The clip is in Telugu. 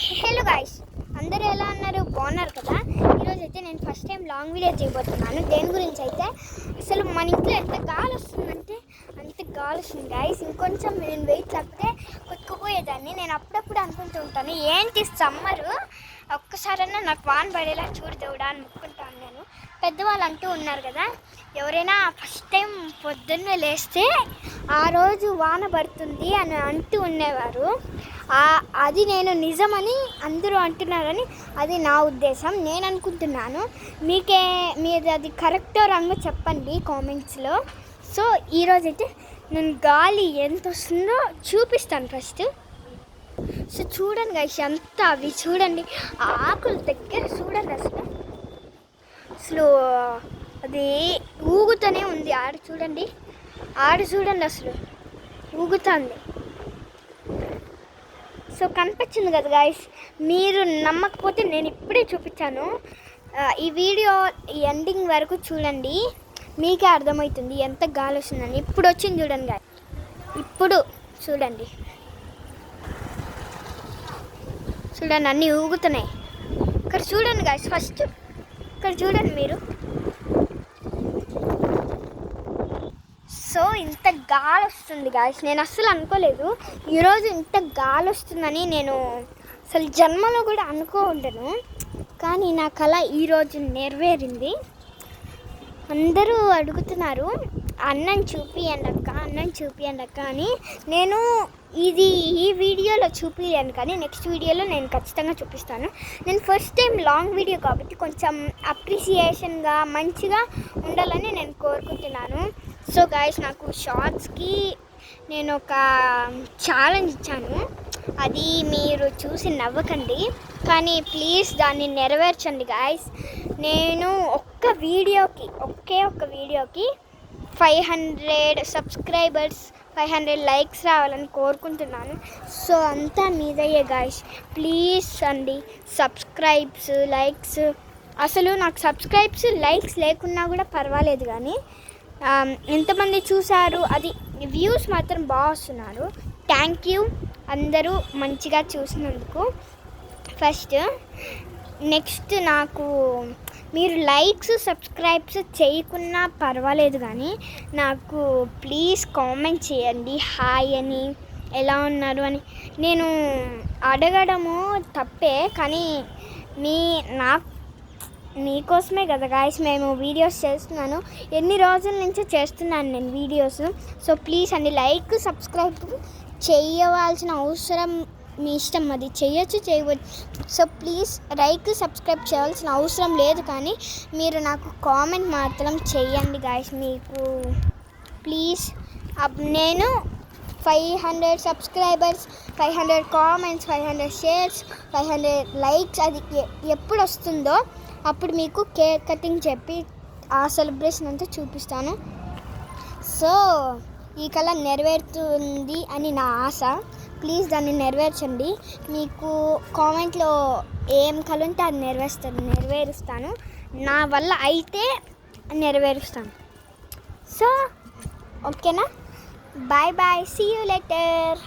హలో గాయ్స్, అందరూ ఎలా ఉన్నారు? బాగున్నారు కదా? ఈరోజు అయితే నేను ఫస్ట్ టైం లాంగ్ వీడియో చేయబోతున్నాను. దేని గురించి అయితే అసలు మన ఇంట్లో ఎంత గాలి వస్తుందంటే అంత గాలి వస్తుంది గాయ్స్. ఇంకొంచెం నేను వెయిట్ లేకపోతే కొట్టుకుపోయేదాన్ని. నేను అప్పుడప్పుడు అనుకుంటూ ఉంటాను, ఏంటి సమ్మరు ఒక్కసారన్నా నాకు వాన పడేలా చూడు దేవుడా అని మొక్కుంటాను నేను. పెద్దవాళ్ళు అంటూ ఉన్నారు కదా, ఎవరైనా ఫస్ట్ టైం పొద్దున్నే లేస్తే ఆ రోజు వాన పడుతుంది అని అంటూ ఉండేవారు. అది నేను నిజమని అందరూ అంటున్నారని అది నా ఉద్దేశం. నేను అనుకుంటున్నాను, మీరు అది కరెక్టో రాంగో చెప్పండి కామెంట్స్లో. సో ఈరోజైతే నేను గాలి ఎంత వస్తుందో చూపిస్తాను ఫస్ట్. సో చూడండి గైస్, అంతా అవి చూడండి, ఆకుల దగ్గర చూడండి. అసలు అది ఊగుతూనే ఉంది. ఆడ చూడండి అసలు ఊగుతుంది. సో కనిపించింది కదా గాయస్, మీరు నమ్మకపోతే నేను ఇప్పుడే చూపించాను. ఈ వీడియో ఎండింగ్ వరకు చూడండి, మీకే అర్థమవుతుంది ఎంత గాలి వస్తుందని. ఇప్పుడు వచ్చింది చూడండి గాయస్, ఇప్పుడు చూడండి అన్నీ ఊగుతున్నాయి. ఇక్కడ చూడండి గాయస్, ఫస్ట్ ఇక్కడ చూడండి మీరు. సో ఇంత గాలి వస్తుంది గాయస్, నేను అస్సలు అనుకోలేదు ఈరోజు ఇంత గాలి వస్తుందని. నేను అసలు జన్మలో కూడా అనుకోంటాను, కానీ నా కళ ఈరోజు నెరవేరింది. అందరూ అడుగుతున్నారు అన్నం చూపియండి అక్క అని. నేను ఈ వీడియోలో చూపించాను, కానీ నెక్స్ట్ వీడియోలో నేను ఖచ్చితంగా చూపిస్తాను. నేను ఫస్ట్ టైం లాంగ్ వీడియో కాబట్టి కొంచెం అప్రిసియేషన్గా మంచిగా ఉండాలని నేను కోరుకుంటున్నాను. సో గాయస్, నాకు షార్ట్స్కి నేను ఒక ఛాలెంజ్ ఇచ్చాను, అది మీరు చూసి నవ్వకండి, కానీ ప్లీజ్ దాన్ని నెరవేర్చండి గాయస్. నేను ఒక్క వీడియోకి 500 సబ్స్క్రైబర్స్, 500 లైక్స్ రావాలని కోరుకుంటున్నాను. సో అంతా మీదయ్యే గాయస్, ప్లీజ్ అండి. సబ్స్క్రైబ్స్, లైక్స్, అసలు నాకు సబ్స్క్రైబ్స్, లైక్స్ లేకున్నా కూడా పర్వాలేదు, కానీ ఎంతమంది చూసారు, అది వ్యూస్ మాత్రం బాగా వస్తున్నారు. థ్యాంక్ యూ అందరూ మంచిగా చూసినందుకు. ఫస్ట్ నెక్స్ట్, నాకు మీరు లైక్స్, సబ్స్క్రైబ్స్ చేయకున్నా పర్వాలేదు, కానీ నాకు ప్లీజ్ కామెంట్ చేయండి హాయ్ అని, ఎలా ఉన్నారు అని. నేను అడగడము తప్పే, కానీ మీకోసమే కదా గాయస్ మేము వీడియోస్ చేస్తున్నాను. ఎన్ని రోజుల నుంచో చేస్తున్నాను నేను వీడియోస్. సో ప్లీజ్ అండి, లైక్, సబ్స్క్రైబ్ చేయవలసిన అవసరం మీ ఇష్టం, అది చేయవచ్చు. సో ప్లీజ్ లైక్, సబ్స్క్రైబ్ చేయాల్సిన అవసరం లేదు, కానీ మీరు నాకు కామెంట్ మాత్రం చేయండి గాయస్. మీకు ప్లీజ్ నేను 500 సబ్స్క్రైబర్స్, 500 కామెంట్స్, 500 షేర్స్, 500 లైక్స్, అది ఎప్పుడు వస్తుందో అప్పుడు మీకు కేక్ కటింగ్ చెప్పి ఆ సెలబ్రేషన్ అంతా చూపిస్తాను. సో ఈ కళ నెరవేరుతుంది అని నా ఆశ. ప్లీజ్ దాన్ని నెరవేర్చండి. మీకు కామెంట్లో ఏం కళ ఉంటే అది నెరవేరుస్తాను. నా వల్ల అయితే నెరవేరుస్తాను. సో ఓకేనా? Bye bye, see you later.